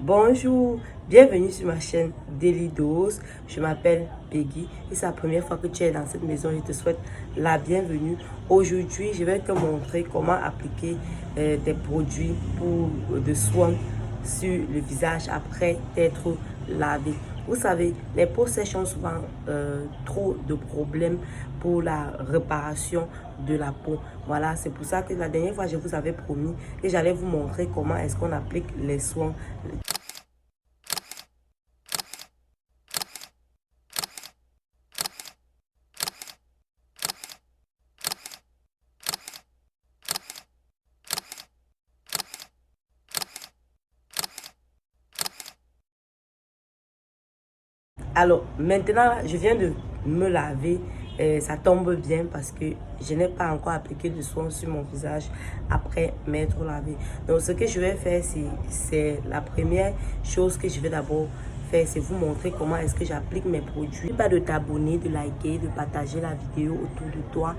Bonjour, bienvenue sur ma chaîne Daily Dose. Je m'appelle Peggy et c'est la première fois que tu es dans cette maison. Je te souhaite la bienvenue. Aujourd'hui, je vais te montrer comment appliquer des produits de soins sur le visage après être lavé. Vous savez, les peaux sèches ont souvent trop de problèmes pour la réparation de la peau. Voilà, c'est pour ça que la dernière fois, je vous avais promis que j'allais vous montrer comment est-ce qu'on applique les soins. Alors, maintenant, je viens de me laver. Ça tombe bien parce que je n'ai pas encore appliqué de soin sur mon visage après m'être lavé. Donc, ce que je vais faire, c'est la première chose que je vais d'abord faire, c'est vous montrer comment est-ce que j'applique mes produits. Pas de t'abonner, de liker, de partager la vidéo autour de toi.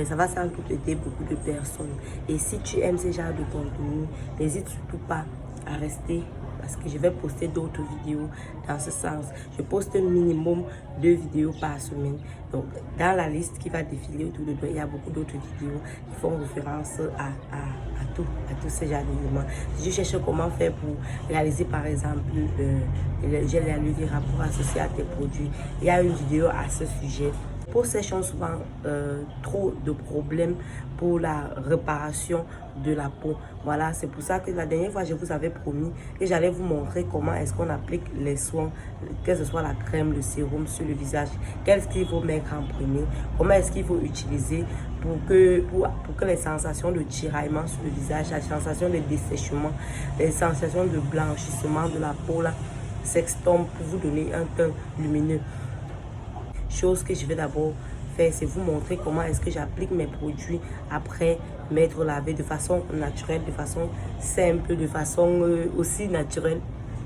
Ça va sans doute aider beaucoup de personnes. Et si tu aimes ce genre de contenu, n'hésite surtout pas à rester parce que je vais poster d'autres vidéos dans ce sens. Je poste un minimum 2 vidéos par semaine. Donc, dans la liste qui va défiler autour de toi, il y a beaucoup d'autres vidéos qui font référence à tous ces genres d'éléments. Si je cherche comment faire pour réaliser, par exemple, le gel à l'huile rapport associé à tes produits, il y a une vidéo à ce sujet. Peaux sèches ont souvent trop de problèmes pour la réparation de la peau. Voilà, c'est pour ça que la dernière fois, je vous avais promis que j'allais vous montrer comment est-ce qu'on applique les soins, que ce soit la crème, le sérum sur le visage, qu'est-ce qu'il faut mettre en premier, comment est-ce qu'il faut utiliser pour que les sensations de tiraillement sur le visage, la sensation de dessèchement, les sensations de blanchissement de la peau là, s'estompent pour vous donner un teint lumineux. Chose que je vais d'abord faire, c'est vous montrer comment est-ce que j'applique mes produits après m'être lavé de façon naturelle, de façon simple, de façon aussi naturelle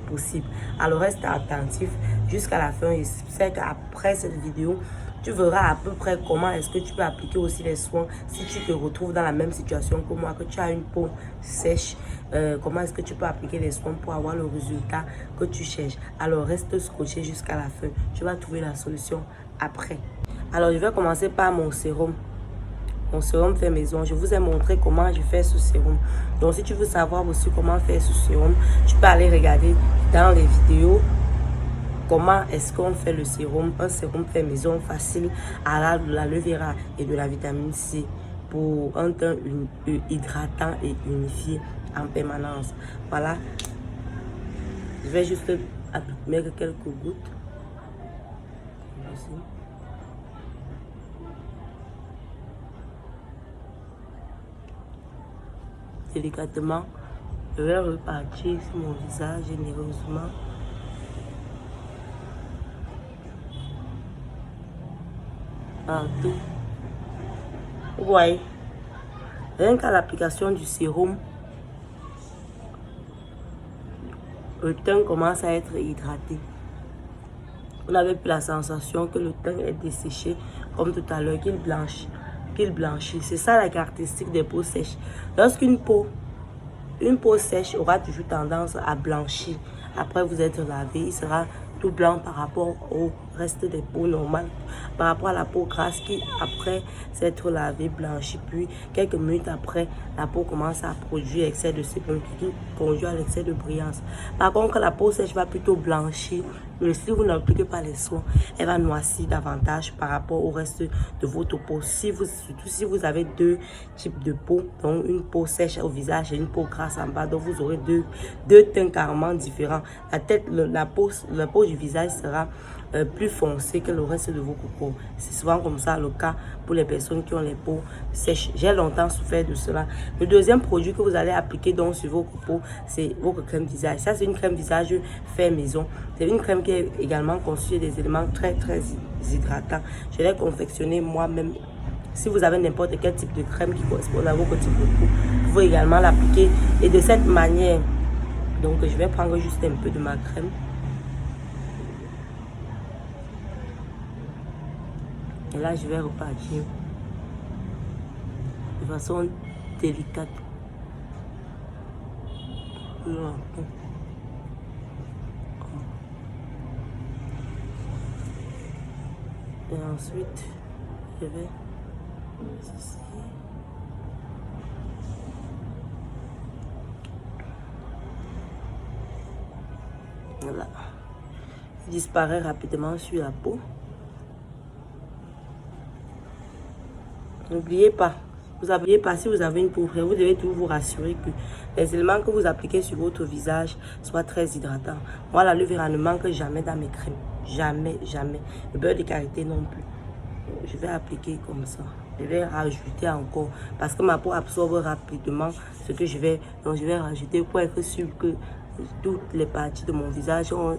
possible. Alors reste attentif jusqu'à la fin. Et c'est qu'après cette vidéo, tu verras à peu près comment est-ce que tu peux appliquer aussi les soins si tu te retrouves dans la même situation que moi, que tu as une peau sèche. Comment est-ce que tu peux appliquer les soins pour avoir le résultat que tu cherches. Alors reste scotché jusqu'à la fin. Tu vas trouver la solution après. Alors je vais commencer par mon sérum. Mon sérum fait maison. Je vous ai montré comment je fais ce sérum. Donc si tu veux savoir aussi comment faire ce sérum, tu peux aller regarder dans les vidéos comment est-ce qu'on fait le sérum. Un sérum fait maison facile à l'aloe vera et de la vitamine C pour un teint hydratant et unifié en permanence. Voilà. Je vais juste mettre quelques gouttes. Ici. Délicatement, je vais repartir sur mon visage généreusement. Partout. Vous voyez, rien qu'à l'application du sérum, le teint commence à être hydraté. Vous n'avez plus la sensation que le teint est desséché comme tout à l'heure, qu'il blanchit. C'est ça la caractéristique des peaux sèches. Lorsqu'une peau sèche aura toujours tendance à blanchir. Après vous êtes lavé, il sera tout blanc par rapport au reste des peaux normales. Par rapport à la peau grasse qui, après s'être lavée, blanchit. Puis quelques minutes après, la peau commence à produire excès de sébum qui conduit à l'excès de brillance. Par contre, la peau sèche va plutôt blanchir. Mais si vous n'appliquez pas les soins, elle va noircir davantage par rapport au reste de votre peau. Surtout si vous avez deux types de peau, donc une peau sèche au visage et une peau grasse en bas, donc vous aurez deux teints carrément différents. La peau du visage sera plus foncée que le reste de vos peaux. C'est souvent comme ça le cas pour les personnes qui ont les peaux sèches. J'ai longtemps souffert de cela. Le deuxième produit que vous allez appliquer donc sur vos peaux, c'est votre crème visage. Ça, c'est une crème visage fait maison. C'est une crème qui est également constituée des éléments très hydratants. Je l'ai confectionnée moi-même. Si vous avez n'importe quel type de crème qui correspond à votre type de peau, vous pouvez également l'appliquer. Et de cette manière, donc je vais prendre juste un peu de ma crème. Et là, je vais repartir de façon délicate. Et ensuite, je vais ceci. Voilà. Il disparaît rapidement sur la peau. N'oubliez pas, si vous avez une peau fraîche, vous devez toujours vous rassurer que les éléments que vous appliquez sur votre visage soient très hydratants. Moi, l'aloe vera ne manque jamais dans mes crèmes. Jamais, jamais. Le beurre de karité non plus. Je vais appliquer comme ça. Je vais rajouter encore parce que ma peau absorbe rapidement ce que je vais. Donc, je vais rajouter pour être sûr que toutes les parties de mon visage ont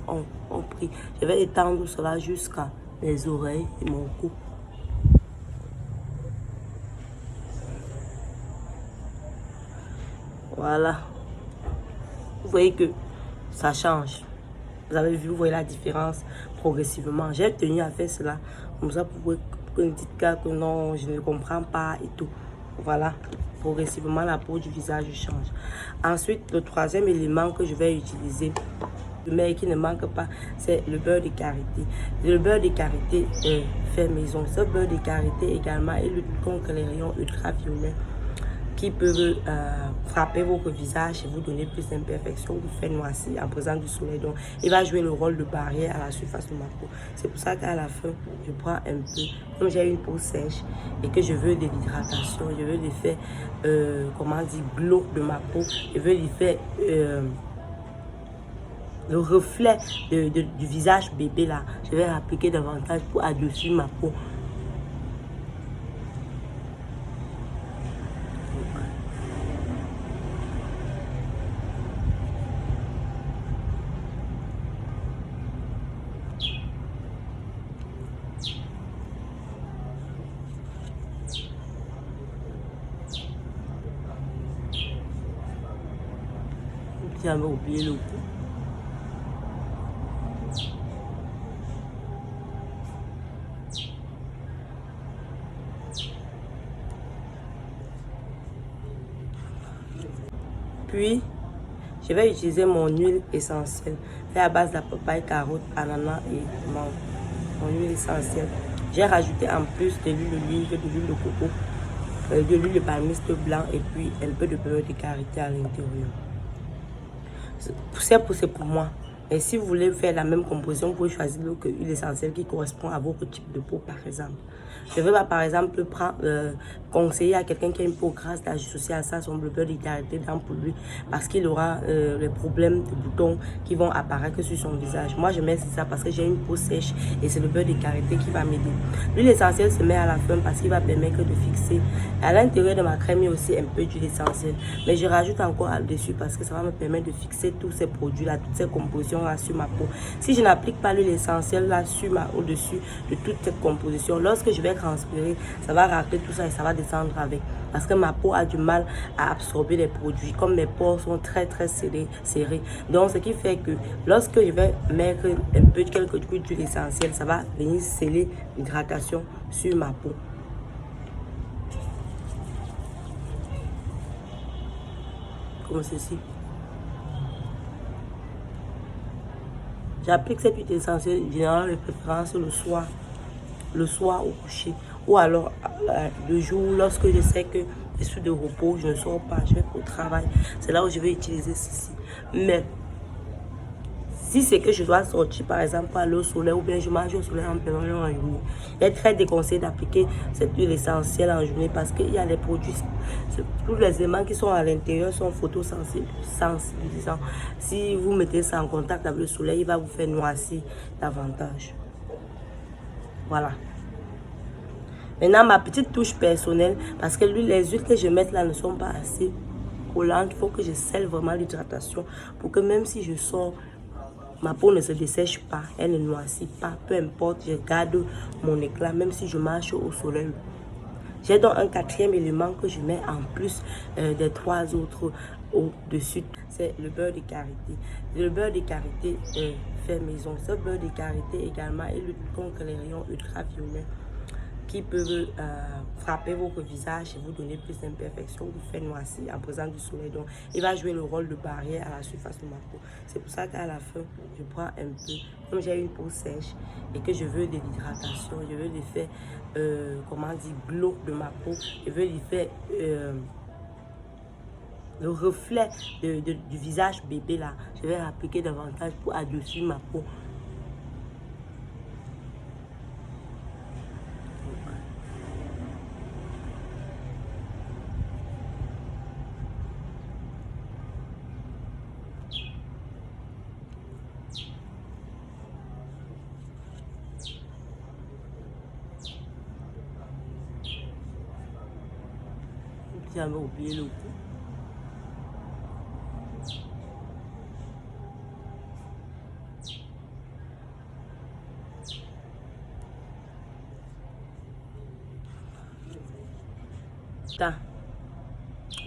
pris. Je vais étendre cela jusqu'à les oreilles et mon cou. Voilà. Vous voyez que ça change. Vous avez vu, vous voyez la différence progressivement. J'ai tenu à faire cela. Comme ça, pour que ne dites pas que non, je ne comprends pas et tout. Voilà. Progressivement, la peau du visage change. Ensuite, le troisième élément que je vais utiliser, mais qui ne manque pas, c'est le beurre de karité. Le beurre de karité est fait maison. Ce beurre de karité également, il lutte contre les rayons ultraviolets qui peuvent frapper votre visage et vous donner plus d'imperfections, vous faire noircir en présence du soleil. Donc, il va jouer le rôle de barrière à la surface de ma peau. C'est pour ça qu'à la fin, je prends un peu, comme j'ai une peau sèche et que je veux de l'hydratation, je veux l'effet, comment dire, glow de ma peau, je veux l'effet, le reflet du visage bébé là. Je vais appliquer davantage pour adoucir ma peau. J'avais oublié le coup. Puis, je vais utiliser mon huile essentielle. C'est à base de la papaye, carotte, ananas et mangue. Mon huile essentielle. J'ai rajouté en plus de l'huile d'olive, de l'huile de coco, de l'huile de palmiste blanc et puis un peu de beurre de karité à l'intérieur. C'est pour moi. Et si vous voulez faire la même composition, vous pouvez choisir l'huile essentielle qui correspond à votre type de peau, par exemple. Je vais par exemple conseiller à quelqu'un qui a une peau grasse d'associer à ça son beurre de karité pour lui parce qu'il aura les problèmes de boutons qui vont apparaître sur son visage. Moi, je mets ça parce que j'ai une peau sèche et c'est le beurre de karité qui va m'aider. L'huile essentielle se met à la fin parce qu'il va permettre de fixer. À l'intérieur de ma crème, il y a aussi un peu d'huile essentielle. Mais je rajoute encore au-dessus parce que ça va me permettre de fixer tous ces produits-là, toutes ces compositions là sur ma peau. Si je n'applique pas l'huile essentielle là au-dessus de toute cette composition, lorsque je vais transpirer, ça va racler tout ça et ça va descendre avec. Parce que ma peau a du mal à absorber les produits, comme mes pores sont très serrés. Donc ce qui fait que lorsque je vais mettre un peu quelques gouttes d'huile essentielle, ça va venir sceller l'hydratation sur ma peau. Comme ceci. J'applique cette huile essentielle généralement de préférence le soir au coucher. Ou alors le jour lorsque je sais que je suis de repos, je ne sors pas, je vais au travail. C'est là où je vais utiliser ceci. Mais si c'est que je dois sortir par exemple aller au soleil ou bien je mange au soleil en plein en journée, il est très déconseillé d'appliquer cette huile essentielle en journée parce qu'il y a les produits, tous les éléments qui sont à l'intérieur sont photosensibilisants. Si vous mettez ça en contact avec le soleil, il va vous faire noircir davantage. Voilà. Maintenant, ma petite touche personnelle, parce que les huiles que je mets là ne sont pas assez collantes. Il faut que je scelle vraiment l'hydratation pour que même si je sors, ma peau ne se dessèche pas, elle ne noircit pas. Peu importe, je garde mon éclat même si je marche au soleil. J'ai donc un quatrième élément que je mets en plus des trois autres au-dessus. C'est le beurre de karité. Le beurre de karité fait maison. Ce beurre de karité également, il lutte contre les rayons ultraviolets qui peuvent frapper votre visage et vous donner plus d'imperfections, vous faire noircir en présence du soleil. Donc, il va jouer le rôle de barrière à la surface de ma peau. C'est pour ça qu'à la fin, je prends un peu, comme j'ai une peau sèche et que je veux de l'hydratation, je veux l'effet, comment dire, glow de ma peau, je veux l'effet, le reflet du visage bébé là. Je vais l'appliquer davantage pour adoucir ma peau. J'avais oublié le coup.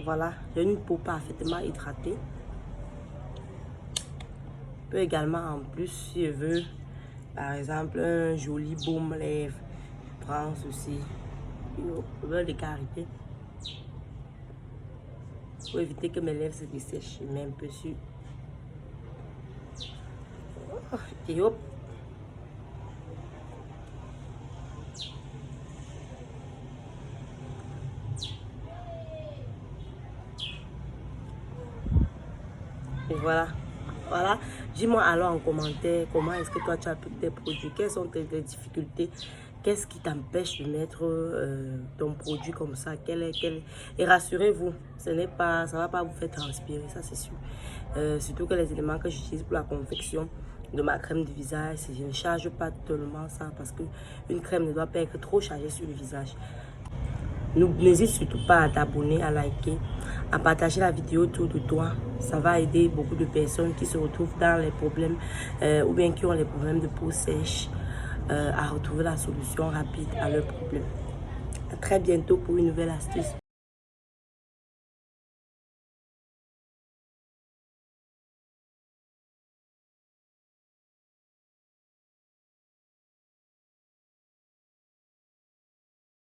Voilà, j'ai une peau parfaitement hydratée. Je peux également, en plus, si je veux, par exemple, un joli baume lèvres, je prends ceci. Je veux les cariter pour éviter que mes lèvres se dessèchent. Je mets un peu sur. Et hop. Et voilà. Voilà. Dis-moi alors en commentaire comment est-ce que toi tu appliques tes produits. Quelles sont tes difficultés? Qu'est-ce qui t'empêche de mettre ton produit comme ça? Et rassurez-vous, ça ne va pas vous faire transpirer, ça c'est sûr. Surtout que les éléments que j'utilise pour la confection de ma crème de visage, je ne charge pas tellement ça parce qu'une crème ne doit pas être trop chargée sur le visage. N'hésite surtout pas à t'abonner, à liker, à partager la vidéo autour de toi. Ça va aider beaucoup de personnes qui se retrouvent dans les problèmes ou bien qui ont les problèmes de peau sèche à retrouver la solution rapide à leurs problèmes. À très bientôt pour une nouvelle astuce.